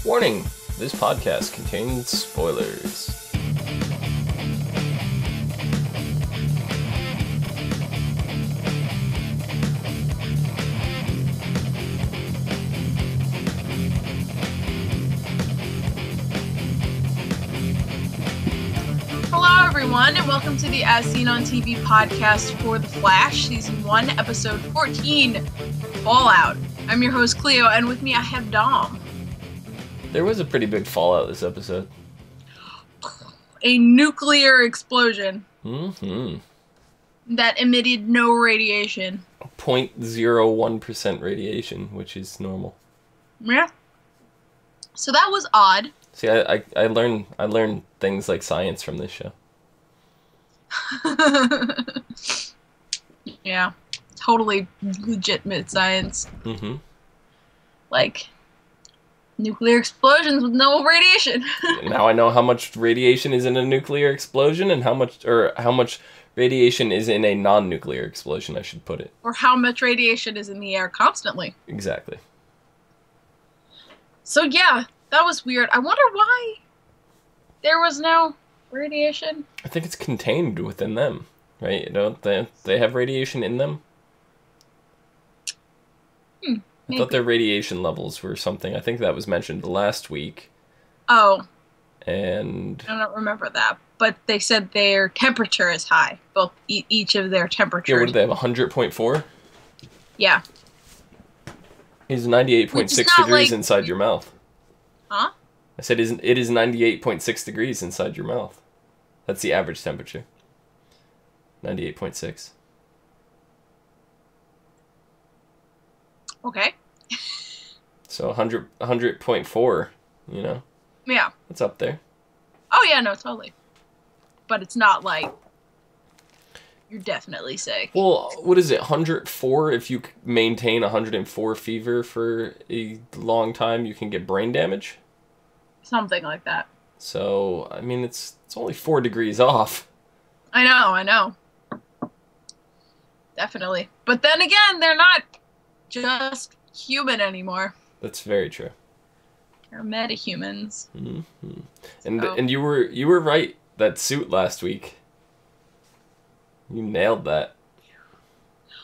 Warning, this podcast contains spoilers. Hello everyone, and welcome to the As Seen on TV podcast for The Flash, Season 1, Episode 14, Fallout. I'm your host, Clio, and with me I have Dom. There was a pretty big fallout this episode. A nuclear explosion. Mm-hmm. That emitted no radiation. 0.01% radiation, which is normal. Yeah. So that was odd. See, I learned things like science from this show. Yeah. Totally legitimate science. Mm-hmm. Like, nuclear explosions with no radiation. Now I know how much radiation is in a nuclear explosion and how much radiation is in a non-nuclear explosion, I should put it. Or how much radiation is in the air constantly. Exactly. So yeah, that was weird. I wonder why there was no radiation. I think it's contained within them, right? Don't they have radiation in them? I thought their radiation levels were something. I think that was mentioned last week. Oh. And I don't remember that. But they said their temperature is high. Both each of their temperatures. Yeah, what do they have, 100.4? Yeah. It's 98.6 degrees inside your mouth. Huh? I said it is 98.6 degrees inside your mouth. That's the average temperature. 98.6. Okay. So 100.4, you know? Yeah. It's up there. Oh yeah, no, totally. But it's not like you're definitely sick. Well, what is it, 104? If you maintain 104 fever for a long time, you can get brain damage? Something like that. So, I mean, it's only 4 degrees off. I know. Definitely. But then again, they're not just human anymore. That's very true. They're metahumans. Mm-hmm. And you were right. That suit last week. You nailed that.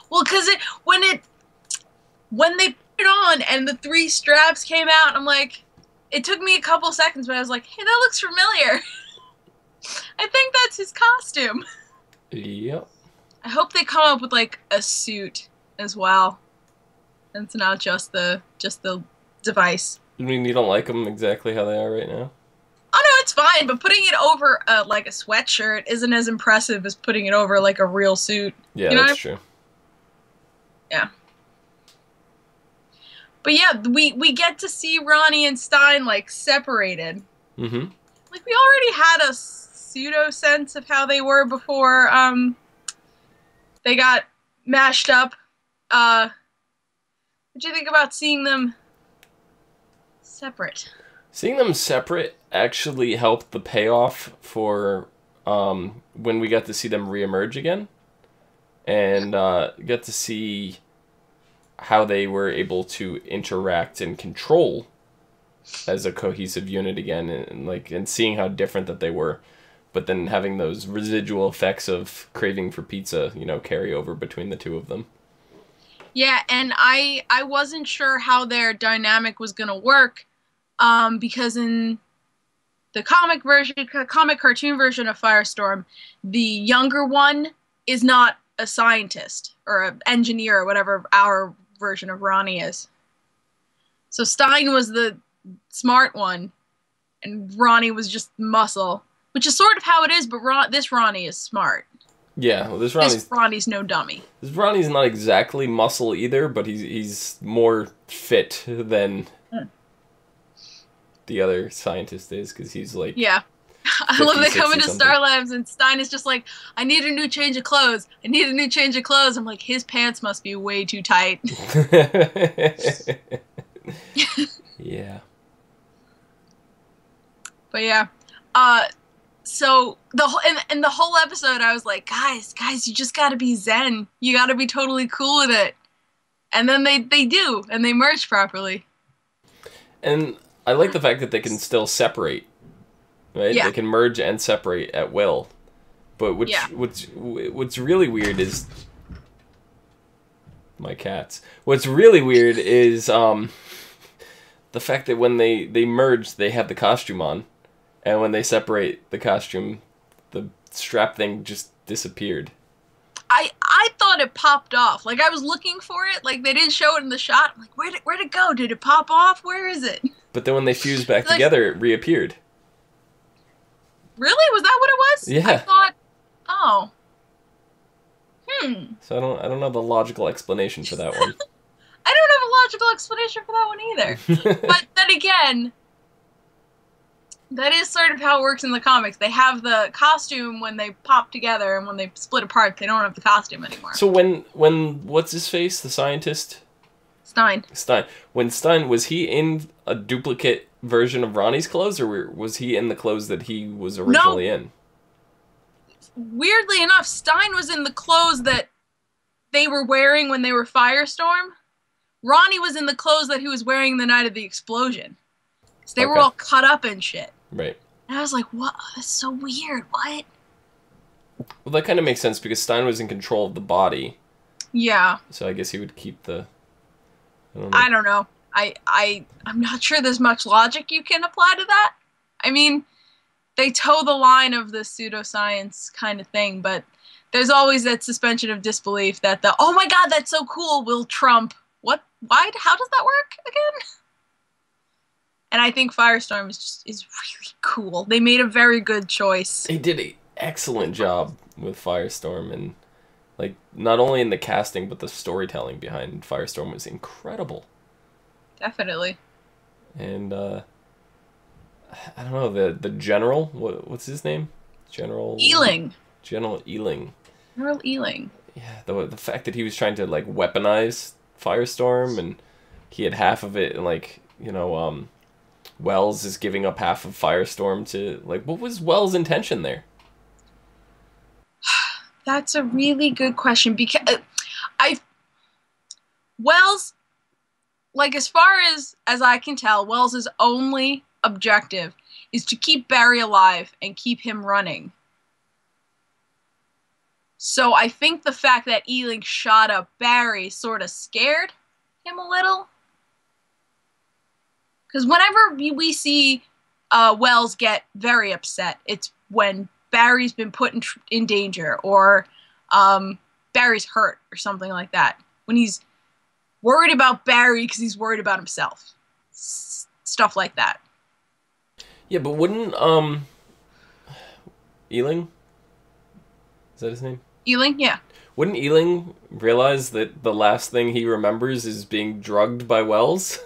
Well, because when they put it on and the 3 straps came out, I'm like, it took me a couple seconds, but I was like, hey, that looks familiar. I think that's his costume. Yep. I hope they come up with like a suit as well. And it's not just the device. You mean you don't like them exactly how they are right now? Oh no, it's fine, but putting it over like a sweatshirt isn't as impressive as putting it over like a real suit. Yeah, you know that's true. Yeah. But yeah, we get to see Ronnie and Stein like separated. Mm-hmm. Like we already had a pseudo sense of how they were before they got mashed up. What do you think about seeing them separate? Seeing them separate actually helped the payoff for when we got to see them reemerge again. And get to see how they were able to interact and control as a cohesive unit again. And seeing how different that they were. But then having those residual effects of craving for pizza, carry over between the two of them. Yeah, and I wasn't sure how their dynamic was going to work because in the comic cartoon version of Firestorm, the younger one is not a scientist or an engineer or whatever our version of Ronnie is. So Stein was the smart one, and Ronnie was just muscle, which is sort of how it is, but this Ronnie is smart. Yeah, well, this Ronnie's no dummy. This Ronnie's not exactly muscle either, but he's more fit than the other scientist is, because he's like... Yeah. I love they come into Star Labs and Stein is just like, I need a new change of clothes. I need a new change of clothes. I'm like, his pants must be way too tight. Yeah. But yeah. So the whole episode, I was like, guys, you just gotta be zen. You gotta be totally cool with it. And then they do, and they merge properly. And I like the fact that they can still separate, right? Yeah. They can merge and separate at will. But what's really weird is my cats. What's really weird is the fact that when they merge, they have the costume on, and when they separate the costume, the strap thing just disappeared. I thought it popped off. Like, I was looking for it. Like, they didn't show it in the shot. I'm like, where'd it go? Did it pop off? Where is it? But then when they fused back together, it reappeared. Really? Was that what it was? Yeah. I thought, oh. So I don't know the logical explanation for that one. I don't have a logical explanation for that one either. But then again, that is sort of how it works in the comics. They have the costume when they pop together, and when they split apart, they don't have the costume anymore. So when what's his face, the scientist? Stein. When Stein, was he in a duplicate version of Ronnie's clothes, or was he in the clothes that he was originally in? Weirdly enough, Stein was in the clothes that they were wearing when they were Firestorm. Ronnie was in the clothes that he was wearing the night of the explosion. So they were all cut up and shit. Right. And I was like, what? That's so weird. What? Well, that kind of makes sense because Stein was in control of the body. Yeah. So I guess he would keep the... I don't know. I'm not sure there's much logic you can apply to that. I mean, they toe the line of the pseudoscience kind of thing, but there's always that suspension of disbelief that the, oh my god, that's so cool, will trump. What? Why? How does that work again? And I think Firestorm is really cool. They made a very good choice. They did an excellent job with Firestorm, and like not only in the casting but the storytelling behind Firestorm was incredible. Definitely. And I don't know, the general, what's his name? General Ealing. General Ealing. General Ealing. Yeah, the fact that he was trying to like weaponize Firestorm, and he had half of it, and like, you know, Wells is giving up half of Firestorm to, like, what was Wells' intention there? That's a really good question, because Wells, like, as far as I can tell, Wells' only objective is to keep Barry alive and keep him running. So I think the fact that Ealing shot up Barry sort of scared him a little. Because whenever we see Wells get very upset, it's when Barry's been put in danger, or Barry's hurt, or something like that. When he's worried about Barry because he's worried about himself. Stuff like that. Yeah, but wouldn't Ealing? Is that his name? Ealing, yeah. Wouldn't Ealing realize that the last thing he remembers is being drugged by Wells?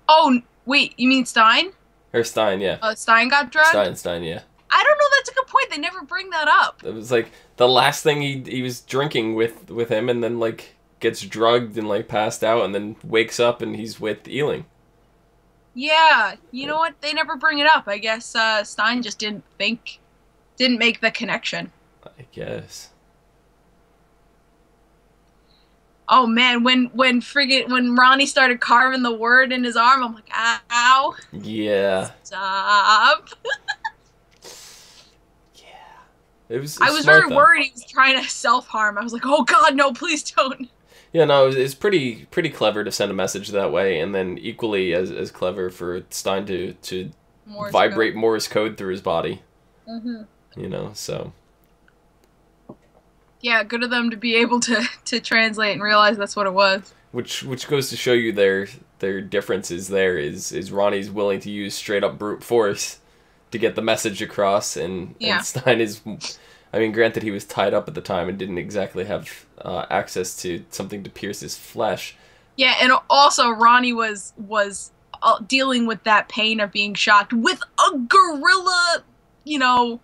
Oh, wait, you mean Stein? Or Stein, yeah. Stein got drugged? Stein, yeah. I don't know, that's a good point. They never bring that up. It was like the last thing he was drinking with him, and then like gets drugged and like passed out, and then wakes up and he's with Ealing. Yeah, you know what? They never bring it up. I guess Stein just didn't make the connection. I guess. Oh man, when Ronnie started carving the word in his arm, I'm like, ow. Yeah. Stop. Yeah. I was very worried he was trying to self-harm. I was like, oh god, no, please don't. Yeah, no, it's pretty clever to send a message that way, and then equally as clever for Stein to vibrate Morse code through his body. Mm-hmm. You know, so. Yeah, good of them to be able to translate and realize that's what it was. Which goes to show you their differences there is Ronnie's willing to use straight up brute force to get the message across, and Stein is, I mean, granted he was tied up at the time and didn't exactly have access to something to pierce his flesh. Yeah, and also Ronnie was dealing with that pain of being shocked with a gorilla, you know,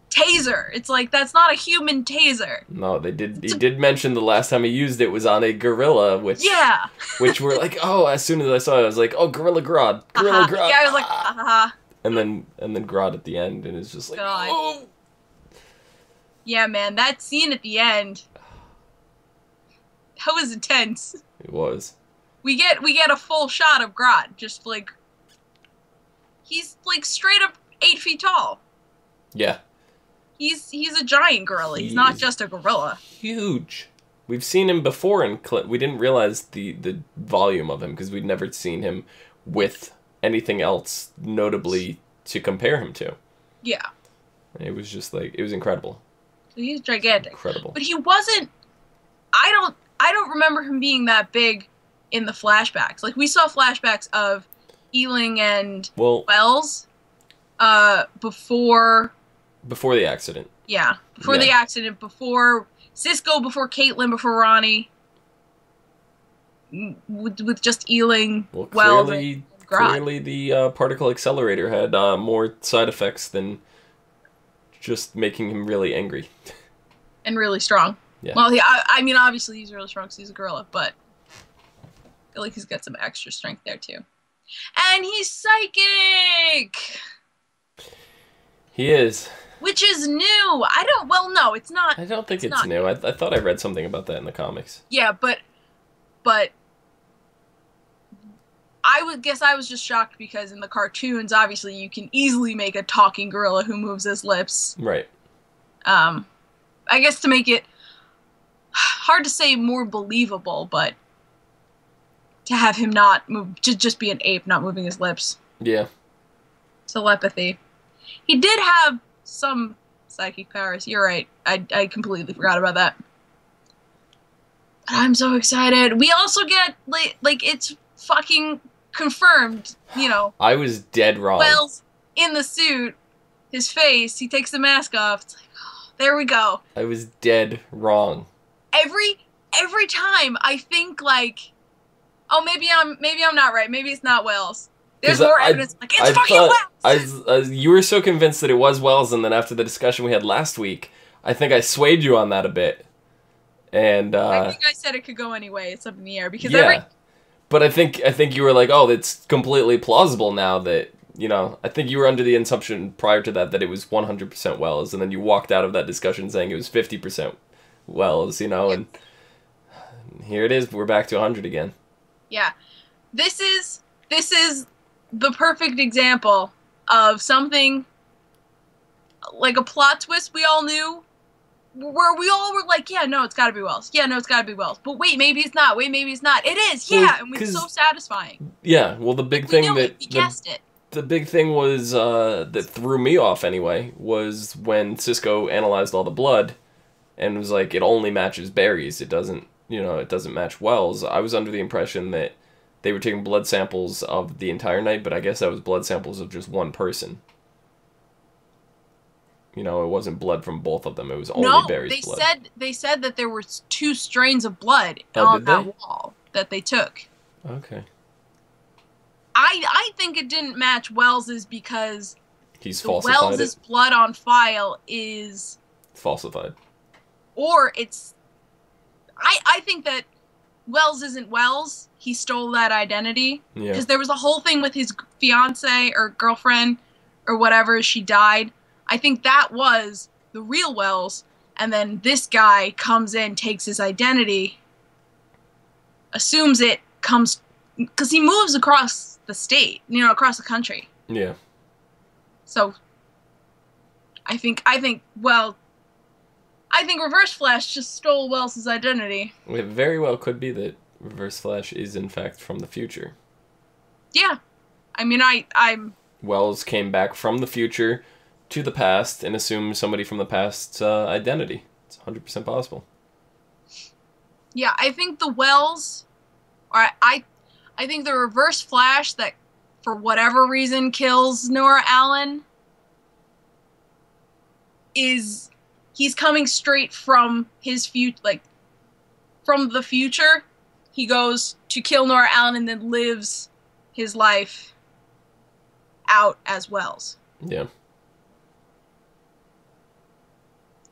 taser. It's like, that's not a human taser. No, he did mention the last time he used it was on a gorilla, which were like, oh, as soon as I saw it, I was like, oh, Gorilla Grodd. Gorilla Grodd. Yeah, I was like, And then Grodd at the end, and it's just like, God. Oh. Yeah, man, that scene at the end, that was intense. It was. we get a full shot of Grodd, just like he's like straight up 8 feet tall. Yeah. He's a giant gorilla. He's not just a gorilla. Huge. We've seen him before in we didn't realize the volume of him because we'd never seen him with anything else notably to compare him to. Yeah. It was just like it was incredible. So he's gigantic. Incredible. But he wasn't. I don't remember him being that big in the flashbacks. Like we saw flashbacks of Ealing and Wells before the accident. Yeah, before the accident, before Cisco, before Caitlin, before Ronnie, with just Ealing, Wells, and Grodd. Clearly the particle accelerator had more side effects than just making him really angry. And really strong. Yeah. Well, I mean, obviously he's really strong because he's a gorilla, but I feel like he's got some extra strength there too. And he's psychic! He is. Which is new. No, it's not. I don't think it's new. I thought I read something about that in the comics. Yeah, but I guess I was just shocked because in the cartoons, obviously, you can easily make a talking gorilla who moves his lips. Right. I guess to make it hard to say more believable, but to have him not move, just be an ape, not moving his lips. Yeah. Telepathy. He did have some psychic powers. You're right. I completely forgot about that. I'm so excited. We also get, like it's fucking confirmed, you know. I was dead wrong. Wells in the suit, his face, he takes the mask off. It's like, oh, there we go. I was dead wrong. Every time I think like, oh, maybe I'm not right. Maybe it's not Wells. There's more evidence. Like, it's fucking Wells! You were so convinced that it was Wells, and then after the discussion we had last week, I think I swayed you on that a bit. And I think I said it could go any way. It's up in the air. Because but I think you were like, oh, it's completely plausible now that, you know, I think you were under the assumption prior to that it was 100% Wells, and then you walked out of that discussion saying it was 50% Wells, you know, and here it is. We're back to 100 again. Yeah. This is the perfect example of something like a plot twist we all knew, where we all were like, yeah, no, it's gotta be Wells. Yeah, no, it's gotta be Wells. But wait, maybe it's not. Wait, maybe it's not. It is. Yeah, and it's so satisfying. Yeah, well, the big thing we guessed it. The big thing was that threw me off anyway was when Cisco analyzed all the blood and was like, it only matches Barry's. It doesn't match Wells. I was under the impression that they were taking blood samples of the entire night, but I guess that was blood samples of just one person. You know, it wasn't blood from both of them. It was only Barry's blood. They said that there were 2 strains of blood on that wall that they took. Okay. I think it didn't match Wells's because he's falsified Wells's blood on file is falsified. Or it's I think that Wells isn't Wells. He stole that identity. Yeah. Because there was a whole thing with his fiance or girlfriend or whatever, she died. I think that was the real Wells, and then this guy comes in, takes his identity, assumes it comes, because he moves across the state, you know, across the country. Yeah. So, I think Reverse Flash just stole Wells' identity. It very well could be that Reverse Flash is in fact from the future. Yeah. I mean, I'm... Wells came back from the future to the past and assumed somebody from the past's identity. It's 100% possible. Yeah, I think the Wells... Or I think the Reverse Flash that, for whatever reason, kills Nora Allen is... He's coming straight from his future, like, from the future. He goes to kill Nora Allen and then lives his life out as Wells. Yeah.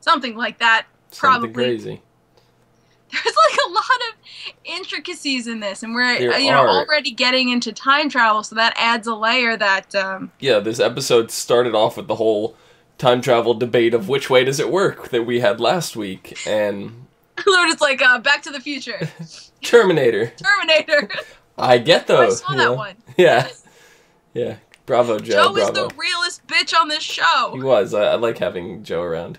Something like that, probably. Something crazy. There's like a lot of intricacies in this, and we're already getting into time travel, so that adds a layer that... Yeah, this episode started off with the whole time travel debate of which way does it work that we had last week, and... It's like, Back to the Future. Terminator. I get I those. saw that one. Yeah. Yeah. Bravo, Joe. Joe is Bravo. the realest bitch on this show. He was. I like having Joe around.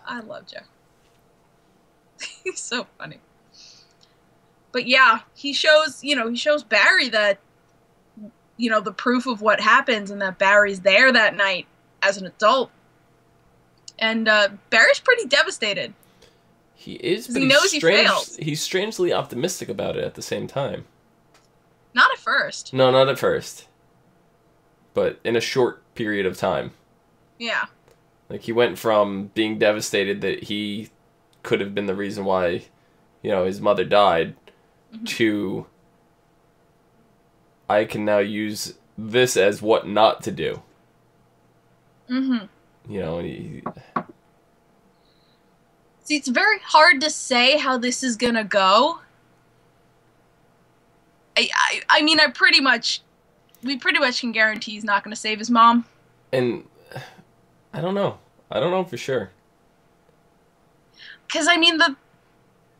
I love Joe. He's so funny. But yeah, he shows Barry that, the proof of what happens and that Barry's there that night as an adult. And Barry's pretty devastated. He is, but he knows he failed. He's strangely optimistic about it at the same time. Not at first. No, not at first. But in a short period of time. Yeah. Like, he went from being devastated that he could have been the reason why, his mother died, to I can now use this as what not to do. Mm-hmm. See, it's very hard to say how this is gonna go. I mean, we pretty much can guarantee he's not gonna save his mom. And I don't know. I don't know for sure. Because, I mean,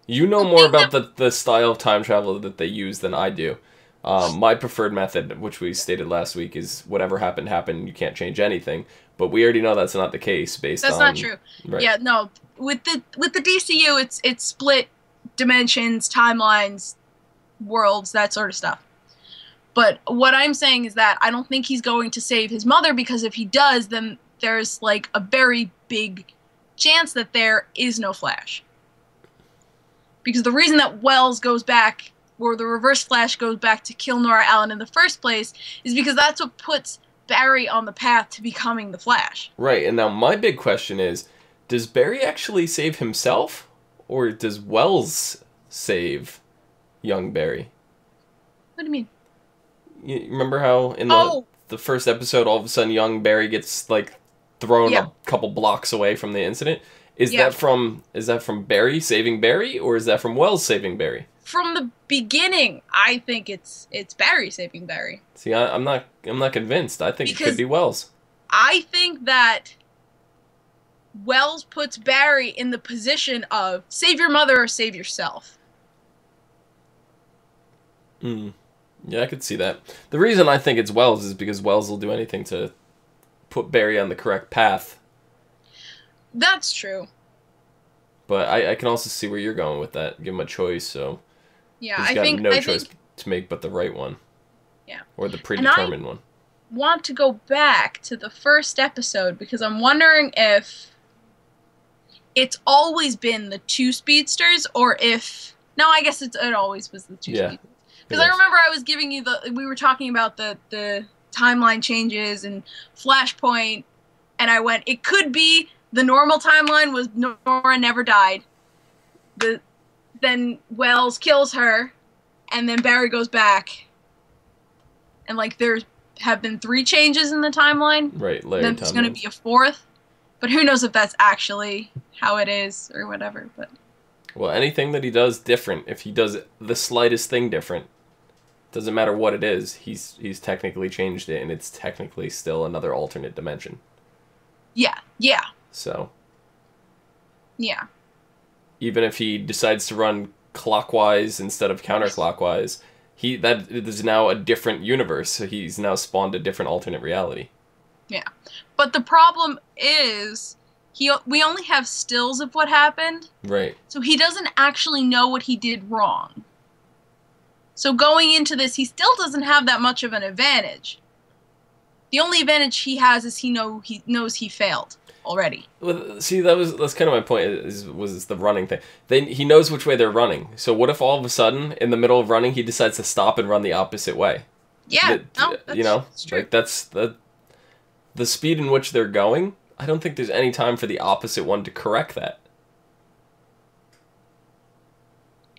you know more about the style of time travel that they use than I do. My preferred method, which we stated last week, is whatever happened, happened. You can't change anything. But we already know that's not the case based on... That's not true. Right. Yeah, no. With the DCU, it's split dimensions, timelines, worlds, that sort of stuff. But what I'm saying is that I don't think he's going to save his mother, because if he does, then there's, like, a very big chance that there is no Flash. Because the reason that Wells goes back, or the Reverse Flash goes back to kill Nora Allen in the first place, is because that's what puts Barry on the path to becoming the Flash. Right, and now my big question is, does Barry actually save himself, or does Wells save young Barry? What do you mean? You remember how in the first episode, all of a sudden young Barry gets, like, thrown a couple blocks away from the incident? Is that from Barry saving Barry, or is that from Wells saving Barry? From the beginning, I think it's Barry saving Barry. See, I'm not convinced. I think it could be Wells. I think that Wells puts Barry in the position of save your mother or save yourself. Yeah, I could see that. The reason I think it's Wells is because Wells will do anything to put Barry on the correct path. That's true. But I can also see where you're going with that. Give him a choice, so yeah, he's got no choice to make but the right one. Yeah. Or the predetermined one. I want to go back to the first episode because I'm wondering if it's always been the two speedsters, or if... No, I guess it always was the two speedsters. Because I remember I was giving you we were talking about the timeline changes and Flashpoint, and I went, it could be the normal timeline was Nora never died. Then Wells kills her, and then Barry goes back. And, like, there have been 3 changes in the timeline. Right, layered then there's going to be a 4th. But who knows if that's actually how it is or whatever. But well, anything that he does different, if he does the slightest thing different, doesn't matter what it is, he's technically changed it, and it's technically still another alternate dimension. Yeah. So. Yeah. Even if he decides to run clockwise instead of counterclockwise, that is now a different universe. So he's now spawned a different alternate reality. Yeah, but the problem is we only have stills of what happened. Right. So he doesn't actually know what he did wrong. So going into this, he still doesn't have that much of an advantage. The only advantage he has is he knows he failed already. Well, see, that's kind of my point. Was the running thing? He knows which way they're running. So what if all of a sudden, in the middle of running, he decides to stop and run the opposite way? Yeah, that's true. Like that's the speed in which they're going. I don't think there's any time for the opposite one to correct that.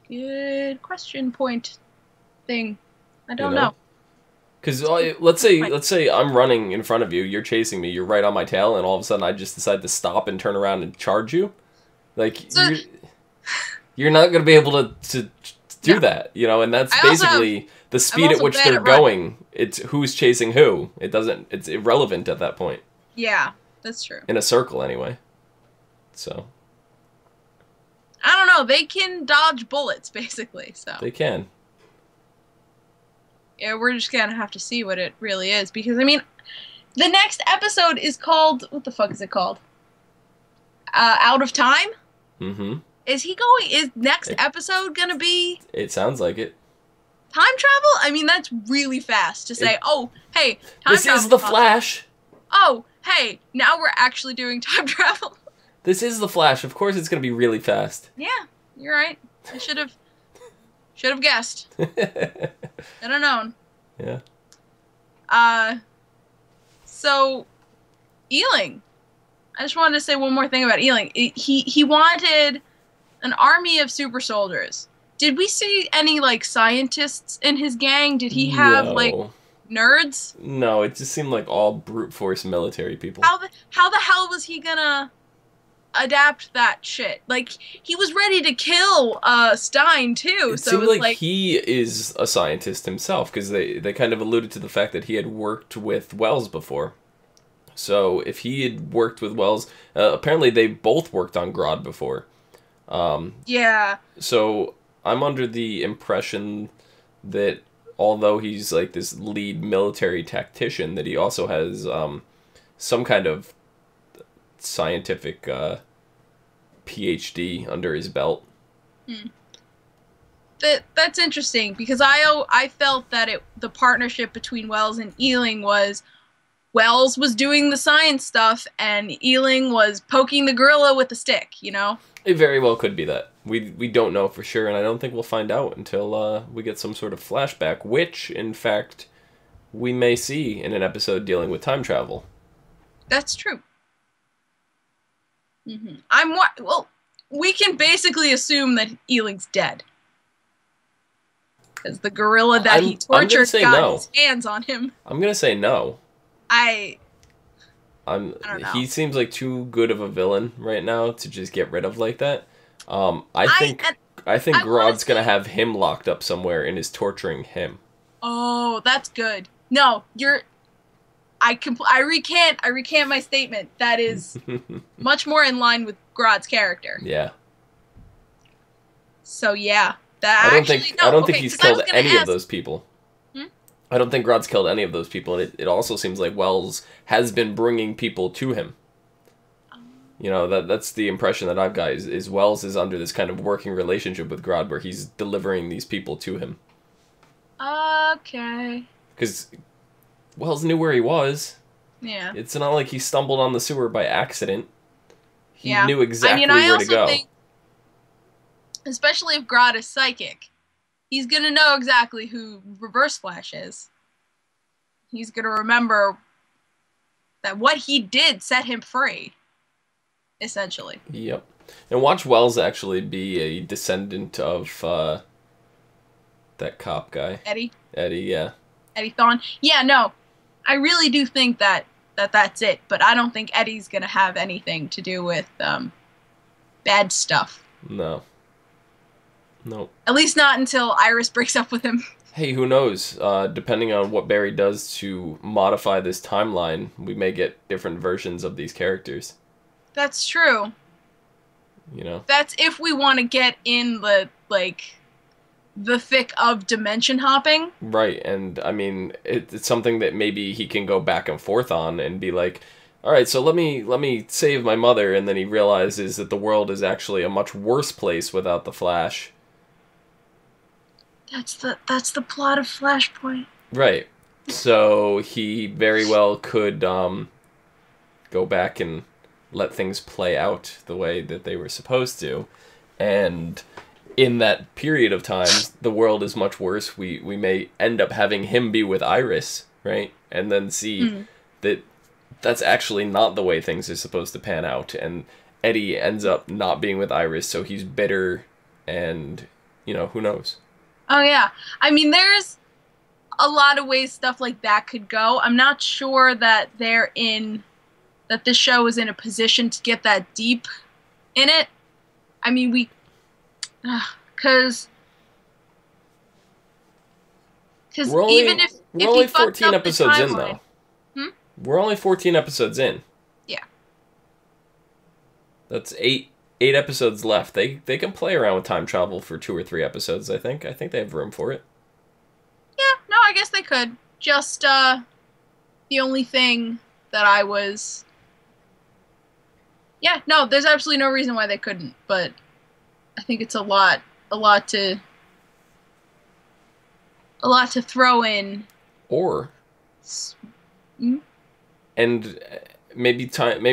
Good question. Point thing. I don't know. Because let's say I'm running in front of you, you're chasing me, you're right on my tail, and all of a sudden I just decide to stop and turn around and charge you. Like, you're not going to be able to do that, and that's basically the speed at which they're going. It's who's chasing who. It's irrelevant at that point. Yeah, that's true. In a circle, anyway. So. I don't know, they can dodge bullets, basically, so. They can. Yeah, we're just gonna have to see what it really is, because I mean, the next episode is called, what the fuck is it called? Out of Time? Mm-hmm. Is next episode gonna be It sounds like it. time travel? I mean, that's really fast to say, oh, hey, time this travel. This is the Flash. Oh, hey, now we're actually doing time travel. This is the Flash. Of course it's gonna be really fast. Yeah, you're right. I should have guessed. Should have known. Yeah. So, Ealing. I just wanted to say one more thing about Ealing. He wanted an army of super soldiers. Did we see any, like, scientists in his gang? Did he have, like, nerds? No, it just seemed like all brute force military people. How the hell was he gonna adapt that shit? Like, he was ready to kill Stein too. It so seemed it was like he is a scientist himself, because they kind of alluded to the fact that he had worked with Wells before. So if he had worked with Wells, apparently they both worked on Grodd before. Yeah. So I'm under the impression that although he's like this lead military tactician, that he also has some kind of scientific PhD under his belt. That's interesting, because I felt that the partnership between Wells and Ealing was Wells was doing the science stuff and Ealing was poking the gorilla with a stick, you know? It very well could be that. We don't know for sure, and I don't think we'll find out until we get some sort of flashback, which, in fact, we may see in an episode dealing with time travel. That's true. Well, we can basically assume that Ealing's dead. Because the gorilla that he tortured got his hands on him. I'm gonna say no. I don't know. He seems like too good of a villain right now to just get rid of like that. I think Grodd's gonna have him locked up somewhere and is torturing him. Oh, that's good. No, I recant my statement. That is much more in line with Grodd's character. Yeah. So yeah, I don't think he's killed any of those people. I don't think Grodd's killed any of those people, and it also seems like Wells has been bringing people to him. You know, that's the impression that I've got, is Wells is under this kind of working relationship with Grodd where he's delivering these people to him. Okay. Because Wells knew where he was. Yeah. It's not like he stumbled on the sewer by accident. He knew exactly where to go. Think, especially if Grodd is psychic, he's going to know exactly who Reverse Flash is. He's going to remember that what he did set him free, essentially. Yep. And watch Wells actually be a descendant of that cop guy. Eddie? Eddie, yeah. Eddie Thawne. Yeah, no. I really do think that's it, but I don't think Eddie's going to have anything to do with bad stuff. No. Nope. At least not until Iris breaks up with him. Hey, who knows? Depending on what Barry does to modify this timeline, we may get different versions of these characters. That's true. You know? That's if we want to get in the thick of dimension hopping. Right, and I mean, it's something that maybe he can go back and forth on and be like, all right, so let me save my mother, and then he realizes that the world is actually a much worse place without the Flash. That's the plot of Flashpoint. Right. So he very well could go back and let things play out the way that they were supposed to. And in that period of time, the world is much worse. We may end up having him be with Iris, right? And then see that that's actually not the way things are supposed to pan out. And Eddie ends up not being with Iris, so he's bitter and, you know, who knows? Oh, yeah. I mean, there's a lot of ways stuff like that could go. I'm not sure that that this show is in a position to get that deep in it. I mean, because even if we're only 14 episodes in, though. We're only 14 episodes in. Yeah. That's eight episodes left. They can play around with time travel for 2 or 3 episodes, I think. I think they have room for it. Yeah, no, I guess they could. Just the only thing that I was. Yeah, no, there's absolutely no reason why they couldn't, but I think it's a lot to throw in. Or, Mm-hmm. and maybe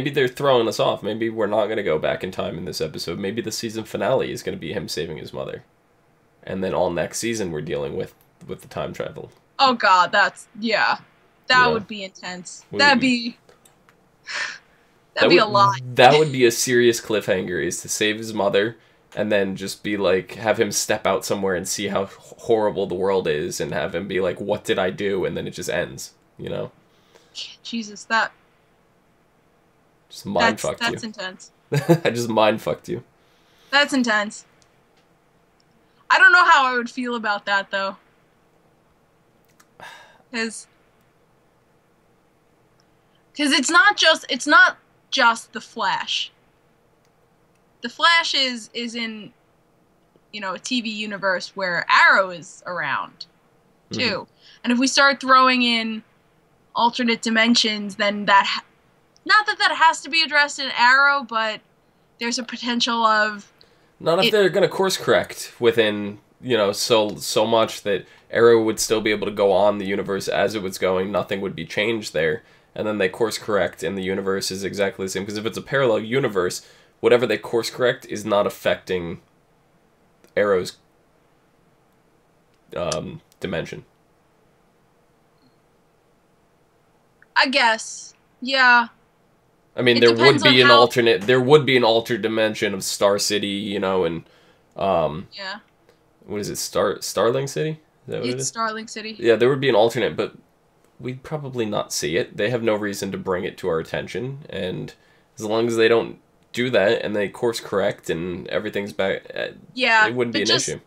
they're throwing us off. Maybe we're not going to go back in time in this episode. Maybe the season finale is going to be him saving his mother. And then all next season we're dealing with the time travel. Oh god, that would be intense. That'd be a lot. That would be a serious cliffhanger, is to save his mother and then just be like, have him step out somewhere and see how horrible the world is, and have him be like, what did I do? And then it just ends, you know? Jesus, just mind-fucked you. That's intense. I just mind-fucked you. That's intense. I don't know how I would feel about that, though. Because it's not just the Flash. The Flash is in, a TV universe where Arrow is around, too. Mm-hmm. And if we start throwing in alternate dimensions, then not that has to be addressed in Arrow, but there's a potential of... Not if they're going to course correct within, so much that Arrow would still be able to go on the universe as it was going. Nothing would be changed there. And then they course correct and the universe is exactly the same. Because if it's a parallel universe, whatever they course correct is not affecting Arrow's dimension. I guess. Yeah. I mean, there would be an alternate dimension of Star City, and yeah. What is it? Starling City? Is that what it is? Starling City. Yeah, there would be an alternate, but we'd probably not see it. They have no reason to bring it to our attention, and as long as they don't do that and they course correct and everything's back, it wouldn't be an issue.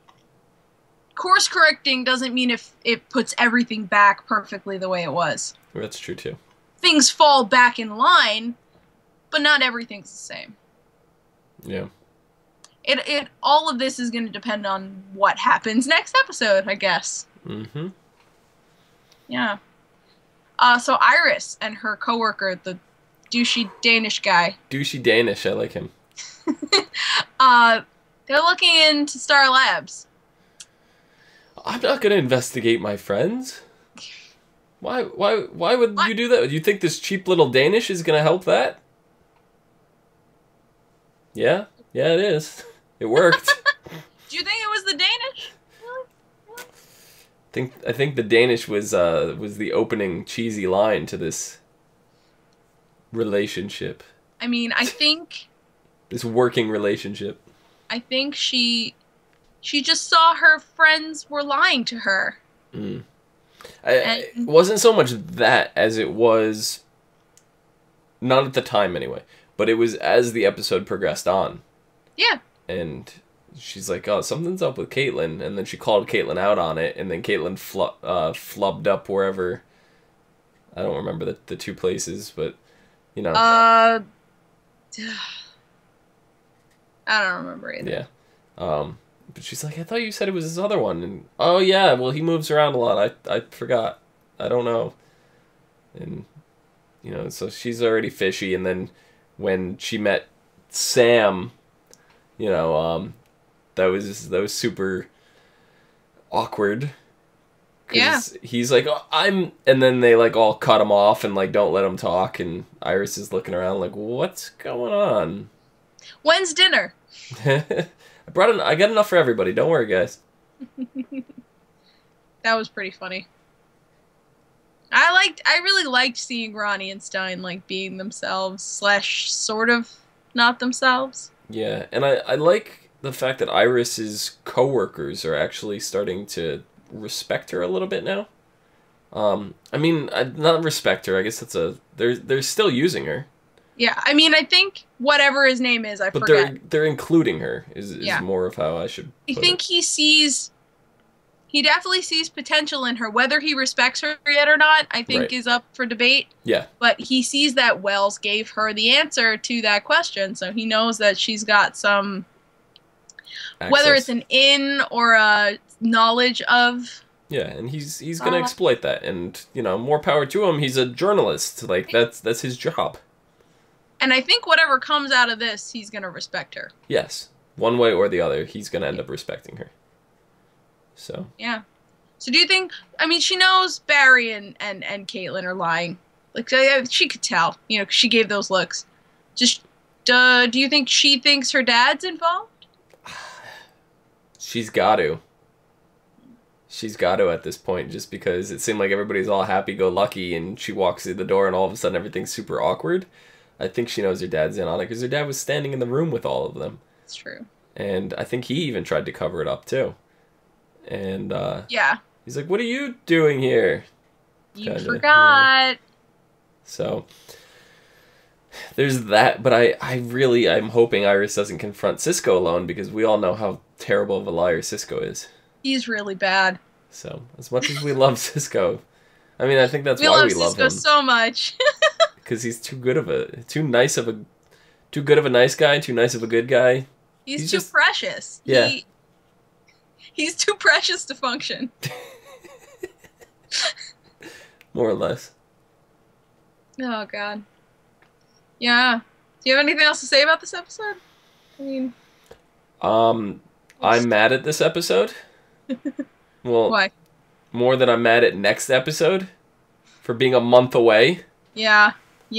Course correcting doesn't mean if it puts everything back perfectly the way it was. That's true too. Things fall back in line, but not everything's the same. Yeah. It all of this is going to depend on what happens next episode, I guess. Mm-hmm. Yeah. So Iris and her coworker, the douchey Danish guy. Douchey Danish, I like him. They're looking into S.T.A.R Labs. I'm not going to investigate my friends. Why would you do that? You think this cheap little Danish is going to help that? Yeah, it is. It worked. Do you think it was the Danish? Really? I think the Danish was the opening cheesy line to this relationship. I mean, I think this working relationship. I think she just saw her friends were lying to her. Mm. It wasn't so much that as it was, not at the time anyway, but it was as the episode progressed on. Yeah. And she's like, oh, something's up with Caitlin, and then she called Caitlin out on it, and then Caitlin flubbed up wherever. I don't remember the two places, but, I don't remember either. Yeah. But she's like, I thought you said it was this other one. And, oh, yeah, well, he moves around a lot. I forgot. I don't know. And, so she's already fishy. And then when she met Sam, that was super awkward. Yeah. He's like, oh, and then they, all cut him off and, don't let him talk. And Iris is looking around like, what's going on? When's dinner? I got enough for everybody. Don't worry, guys. That was pretty funny. I really liked seeing Ronnie and Stein being themselves / sort of not themselves. Yeah, and I like the fact that Iris's coworkers are actually starting to respect her a little bit now. I mean, not respect her. I guess they're still using her. Yeah, I mean, I think whatever his name is, I forget. But they're including her is more of how I should put I think he definitely sees potential in her. Whether he respects her yet or not, I think is up for debate. Yeah. But he sees that Wells gave her the answer to that question, so he knows that she's got some... Access. Whether it's an in or a knowledge of Yeah, and he's gonna exploit that, and you know, more power to him. He's a journalist. Like that's his job. And I think whatever comes out of this, he's gonna respect her. Yes, one way or the other, he's gonna end up respecting her. So. Yeah. So do you think? I mean, she knows Barry and Caitlin are lying. Like she could tell. You know, 'cause she gave those looks. Just do you think she thinks her dad's involved? She's got to. She's got to at this point, just because it seemed like everybody's all happy-go-lucky, and she walks through the door, and all of a sudden everything's super awkward. I think she knows her dad's in on it, because her dad was standing in the room with all of them. It's true. And I think he even tried to cover it up, too. And, yeah. He's like, what are you doing here? You forgot. Yeah. So, there's that, but I'm hoping Iris doesn't confront Cisco alone, because we all know how terrible of a liar Cisco is. He's really bad. So, as much as we love Cisco, I mean, I think that's why we love Cisco him. so much. Because he's too good of a nice guy, too nice of a good guy. He's too precious. Yeah. He's too precious to function. More or less. Oh, God. Yeah. Do you have anything else to say about this episode? I mean... I'm mad at this episode. Well, why? More than I'm mad at next episode for being a month away. Yeah,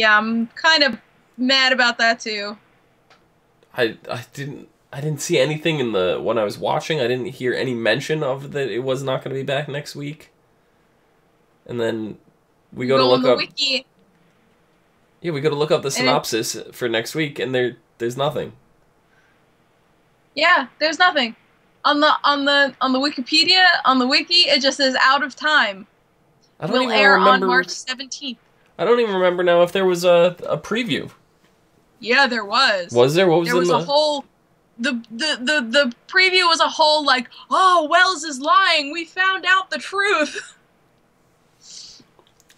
I'm kind of mad about that too. I didn't see anything in the when I was watching. I didn't hear any mention of that it was not going to be back next week. And then we go to look up wiki. Yeah, we go to look up the synopsis for next week, and there's nothing. Yeah, there's nothing. On the Wikipedia, on the wiki, it just says out of time. Will air on March 17th. I don't even remember now if there was a preview. Yeah, there was. Was there? What was there? Was a whole the preview was a whole like, oh, Wells is lying. We found out the truth.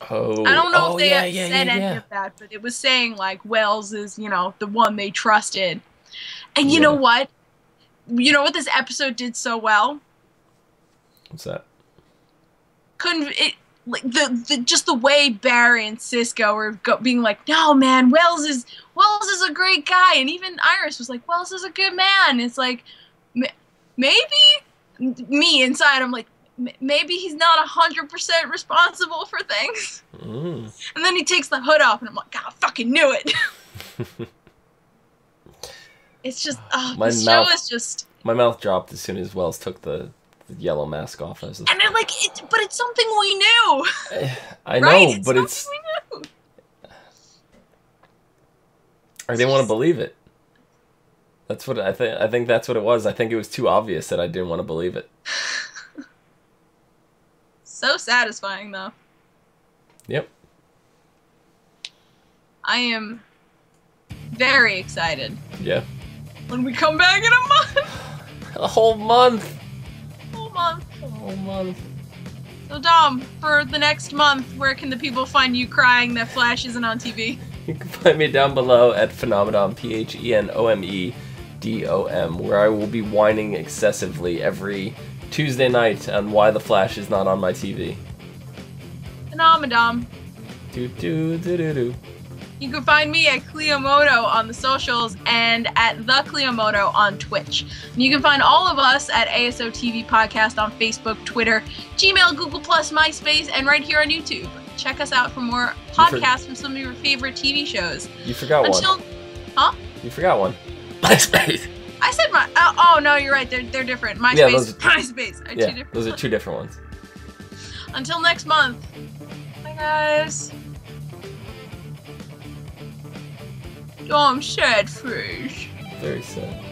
Oh. I don't know if they said any of that, but it was saying like Wells is, you know, the one they trusted. And you know what? You know what this episode did so well? What's that? Just the way Barry and Cisco were being like, no man, Wells is a great guy, and even Iris was like, Wells is a good man. It's like, maybe me inside, I'm like, maybe he's not 100% responsible for things. And then he takes the hood off, and I'm like, God, I fucking knew it. It's just, this show is just... My mouth dropped as soon as Wells took the yellow mask off. But it's something we knew. I know, right? But it's... We knew. Or they want to believe it. That's what I think. I think that's what it was. I think it was too obvious that I didn't want to believe it. So satisfying, though. Yep. I am very excited. Yeah. When we come back in a month. A whole month. A whole month. So, Dom, for the next month, where can the people find you crying that Flash isn't on TV? You can find me down below at Phenomedom, PHENOMEDOM, where I will be whining excessively every Tuesday night on why the Flash is not on my TV. Phenomedom. Do. You can find me at Cliomoto on the socials and at The Cliomoto on Twitch. And you can find all of us at ASOTV Podcast on Facebook, Twitter, Gmail, Google+, MySpace, and right here on YouTube. Check us out for more podcasts from some of your favorite TV shows. You forgot one. Huh? You forgot one. MySpace. I said my... Oh, no, you're right. They're different. MySpace, MySpace are two different those are two different ones. Until next month. Bye, guys. Oh, I'm sad face. Very sad.